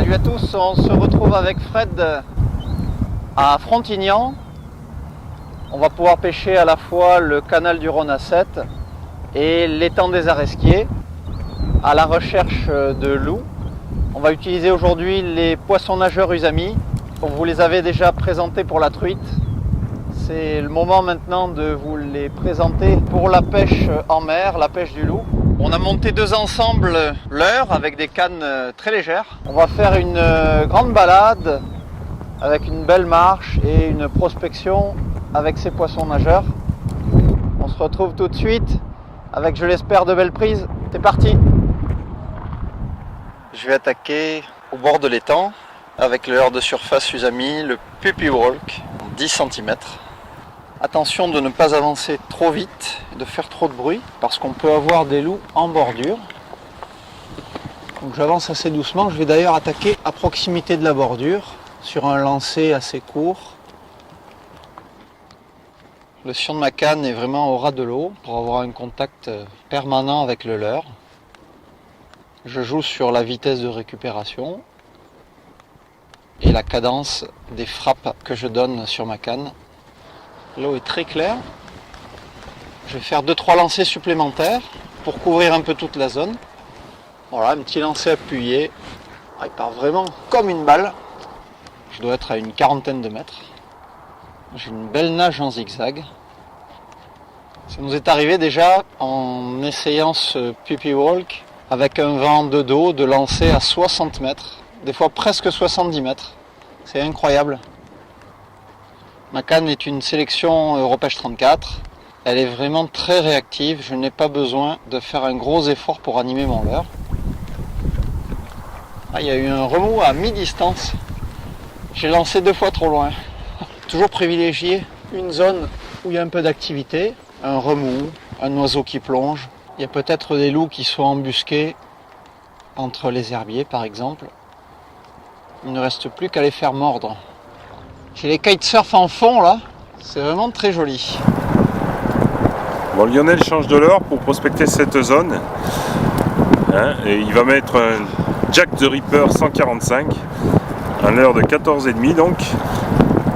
Salut à tous, on se retrouve avec Fred à Frontignan. On va pouvoir pêcher à la fois le canal du Rhône à 7 et l'étang des Aresquiers à la recherche de loups. On va utiliser aujourd'hui les poissons nageurs Usami. On vous les avait déjà présentés pour la truite. C'est le moment maintenant de vous les présenter pour la pêche en mer, la pêche du loup. On a monté deux ensembles leurres avec des cannes très légères. On va faire une grande balade avec une belle marche et une prospection avec ces poissons nageurs. On se retrouve tout de suite avec, je l'espère, de belles prises. C'est parti! Je vais attaquer au bord de l'étang avec le leurre de surface Usami, le Puppy Walk, 10 cm. Attention de ne pas avancer trop vite et de faire trop de bruit parce qu'on peut avoir des loups en bordure. Donc j'avance assez doucement. Je vais d'ailleurs attaquer à proximité de la bordure sur un lancer assez court. Le sion de ma canne est vraiment au ras de l'eau pour avoir un contact permanent avec le leurre. Je joue sur la vitesse de récupération et la cadence des frappes que je donne sur ma canne. L'eau est très claire. Je vais faire 2-3 lancers supplémentaires pour couvrir un peu toute la zone. Voilà, un petit lancer appuyé. Il part vraiment comme une balle. Je dois être à une quarantaine de mètres. J'ai une belle nage en zigzag. Ça nous est arrivé déjà en essayant ce Puppy Walk avec un vent de dos de lancer à 60 mètres, des fois presque 70 mètres. C'est incroyable. Ma canne est une sélection Europêche 34. Elle est vraiment très réactive. Je n'ai pas besoin de faire un gros effort pour animer mon leurre. Il y a eu un remous à mi-distance. J'ai lancé 2 fois trop loin. Toujours privilégier une zone où il y a un peu d'activité. Un remous, un oiseau qui plonge. Il y a peut-être des loups qui sont embusqués entre les herbiers par exemple. Il ne reste plus qu'à les faire mordre. J'ai les kitesurf en fond là, c'est vraiment très joli. Bon, Lionel change de leurre pour prospecter cette zone. Et il va mettre un Jack the Ripper 145, un leurre de 14,5 donc,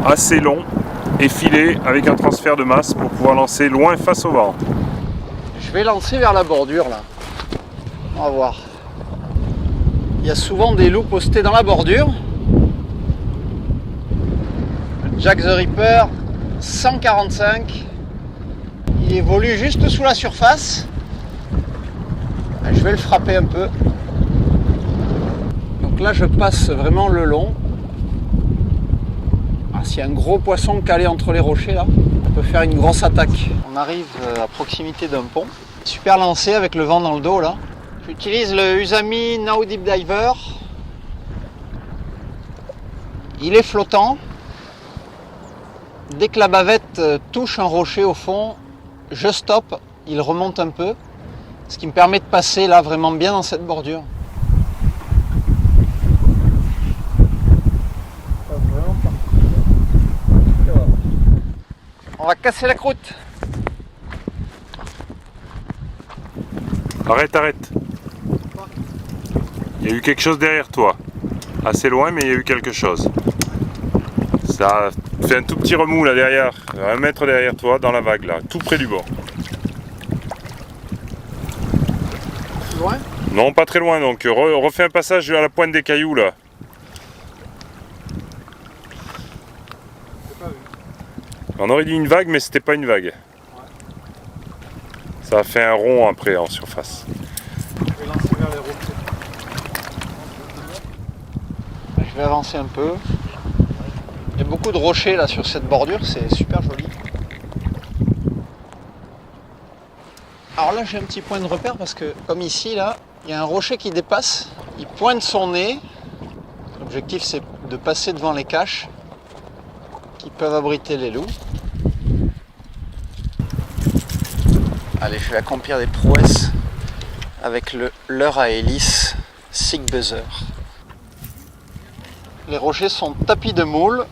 assez long, effilé avec un transfert de masse pour pouvoir lancer loin face au vent. Je vais lancer vers la bordure là. On va voir. Il y a souvent des loups postés dans la bordure. Jack the Ripper 145, il évolue juste sous la surface. Je vais le frapper un peu. Donc là je passe vraiment le long. S'il y a un gros poisson calé entre les rochers là, on peut faire une grosse attaque. On arrive à proximité d'un pont. Super lancé avec le vent dans le dos là. J'utilise le Usami Now Deep Diver. Il est flottant. Dès que la bavette touche un rocher au fond, je stoppe, il remonte un peu, ce qui me permet de passer là vraiment bien dans cette bordure. On va casser la croûte. Arrête, arrête. Il y a eu quelque chose derrière toi. Assez loin, mais il y a eu quelque chose. Ça fait un tout petit remous là derrière, 1 mètre derrière toi, dans la vague là, tout près du bord. Loin ? Non, pas très loin, donc refais un passage à la pointe des cailloux là. On aurait dit une vague, mais c'était pas une vague. Ouais. Ça a fait un rond après en surface. Je vais lancer vers les rochers. Je vais avancer un peu. Il y a beaucoup de rochers là sur cette bordure, c'est super joli. Alors là j'ai un petit point de repère parce que comme ici là, il y a un rocher qui dépasse, il pointe son nez. L'objectif c'est de passer devant les caches qui peuvent abriter les loups. Allez, je vais accomplir des prouesses avec le leurre à hélice Sig Buzzer. Les rochers sont tapis de moules.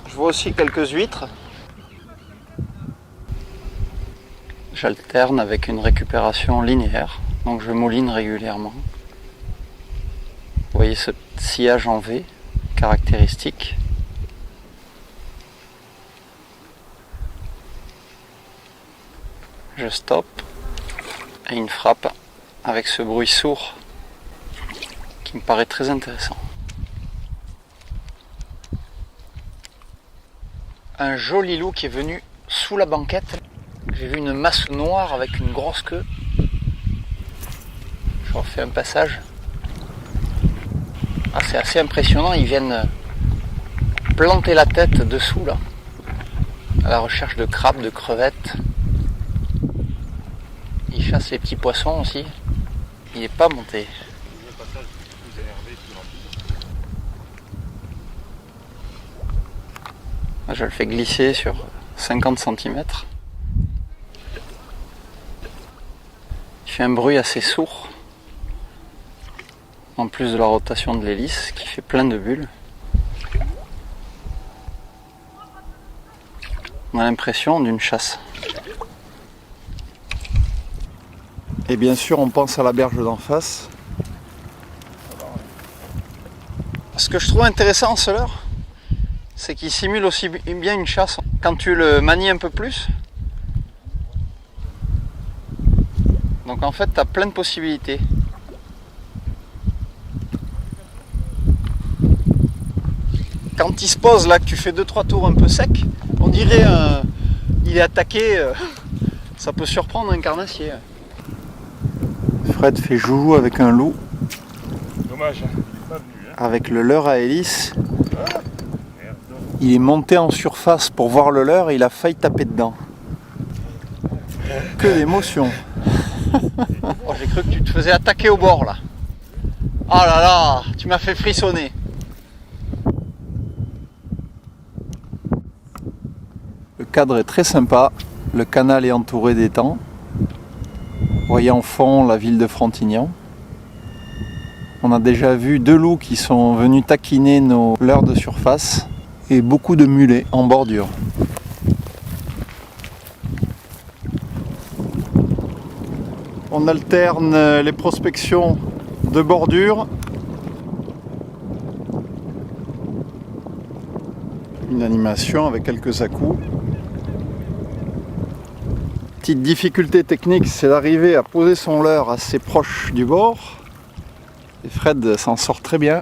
Je vois aussi quelques huîtres. J'alterne avec une récupération linéaire, donc je mouline régulièrement. Vous voyez ce sillage en V caractéristique. Je stoppe et une frappe avec ce bruit sourd qui me paraît très intéressant. Un joli loup qui est venu sous la banquette. J'ai vu une masse noire avec une grosse queue. Je refais un passage. Ah, c'est assez impressionnant, ils viennent planter la tête dessous là, à la recherche de crabes, de crevettes. Ils chassent les petits poissons aussi. Il n'est pas monté. Je le fais glisser sur 50 cm. Il fait un bruit assez sourd. En plus de la rotation de l'hélice qui fait plein de bulles. On a l'impression d'une chasse. Et bien sûr on pense à la berge d'en face. Ce que je trouve intéressant en ce leurre, c'est qu'il simule aussi bien une chasse quand tu le manies un peu plus. Donc en fait tu as plein de possibilités. Quand il se pose là, que tu fais 2-3 tours un peu secs, on dirait il est attaqué, ça peut surprendre un carnassier. Fred fait joujou avec un loup. Dommage, il n'est pas venu. Hein. Avec le leurre à hélice. Il est monté en surface pour voir le leurre et il a failli taper dedans. Que d'émotion. Oh, j'ai cru que tu te faisais attaquer au bord là. Oh là là, tu m'as fait frissonner. Le cadre est très sympa, le canal est entouré d'étangs. Vous voyez en fond la ville de Frontignan. On a déjà vu 2 loups qui sont venus taquiner nos leurres de surface et beaucoup de mulets en bordure. On alterne les prospections de bordure. Une animation avec quelques à-coups. Petite difficulté technique, c'est d'arriver à poser son leurre assez proche du bord. Et Fred s'en sort très bien.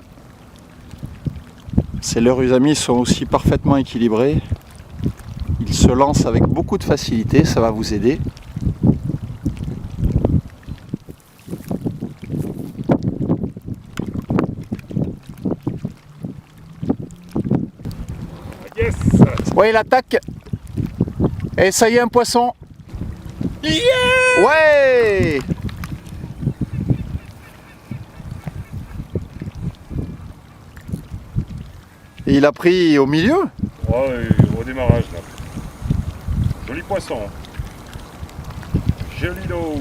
Ses leurres Usami sont aussi parfaitement équilibrés. Il se lance avec beaucoup de facilité, ça va vous aider. Yes. Ouais, il attaque. Et ça y est, un poisson. Yeah. Ouais. Et il a pris au milieu. Ouais, au démarrage là. Joli poisson. Joli l'eau.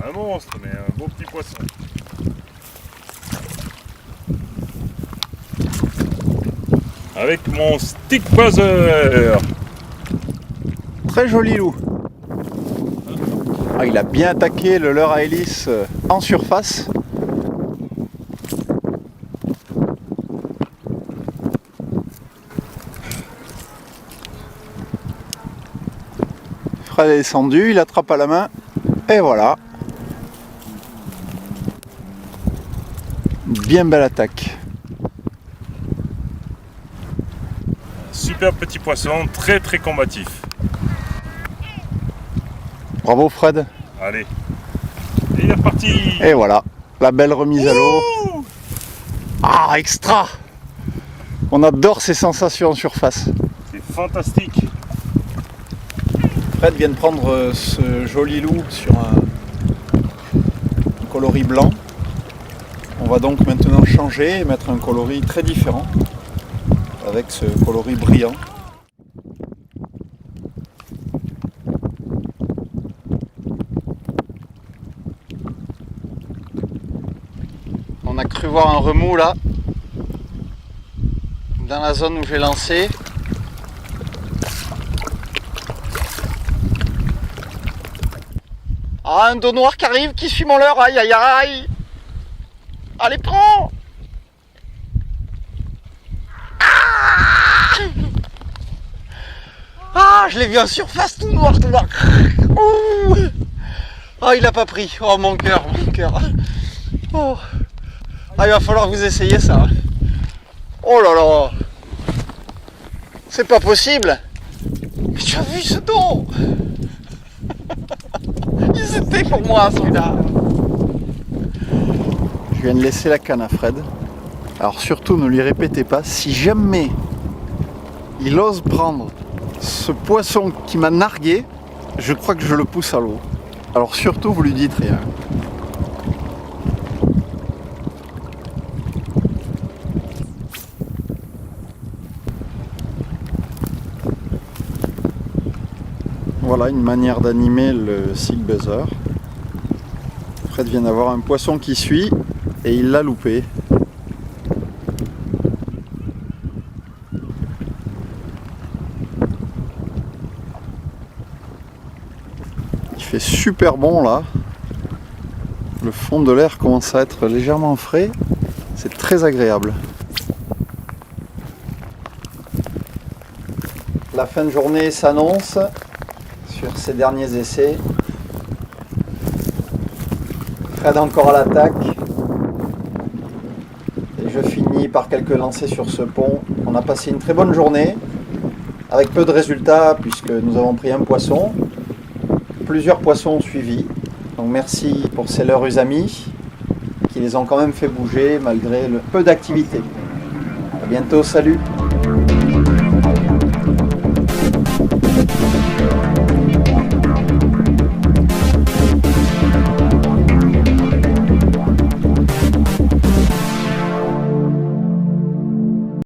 Un monstre, mais un beau petit poisson. Avec mon stick buzzer. Très joli loup. Ah, il a bien attaqué le leurre à hélice en surface. Fred est descendu, il attrape à la main. Et voilà. Bien belle attaque. Super petit poisson, très très combatif. Bravo Fred. Allez. Et il est reparti. Et voilà, la belle remise à l'eau. Ah, extra. On adore ces sensations en surface. C'est fantastique. Fred vient de prendre ce joli loup sur un coloris blanc. On va donc maintenant changer et mettre un coloris très différent avec ce coloris brillant. On a cru voir un remous là, dans la zone où j'ai lancé. Ah, un dos noir qui arrive, qui suit mon leurre, aïe aïe aïe. Allez, prends. Ah, je l'ai vu en surface, tout noir, tout noir. Ouh. Oh, il a pas pris. Oh, mon cœur, mon cœur. Oh. Ah, il va falloir que vous essayiez ça. Oh là là. C'est pas possible. Mais tu as vu ce dos? Ils étaient pour moi, celui-là. Je viens de laisser la canne à Fred. Alors surtout, ne lui répétez pas, si jamais il ose prendre ce poisson qui m'a nargué, je crois que je le pousse à l'eau. Alors surtout, vous lui dites rien. Voilà une manière d'animer le Silk Buzzer. Fred vient d'avoir un poisson qui suit et il l'a loupé. Il fait super bon là. Le fond de l'air commence à être légèrement frais. C'est très agréable. La fin de journée s'annonce sur ces derniers essais. Fred encore à l'attaque. Et je finis par quelques lancers sur ce pont. On a passé une très bonne journée, avec peu de résultats puisque nous avons pris un poisson. Plusieurs poissons ont suivi. Donc merci pour ces leurres Usami qui les ont quand même fait bouger malgré le peu d'activité. A bientôt, salut!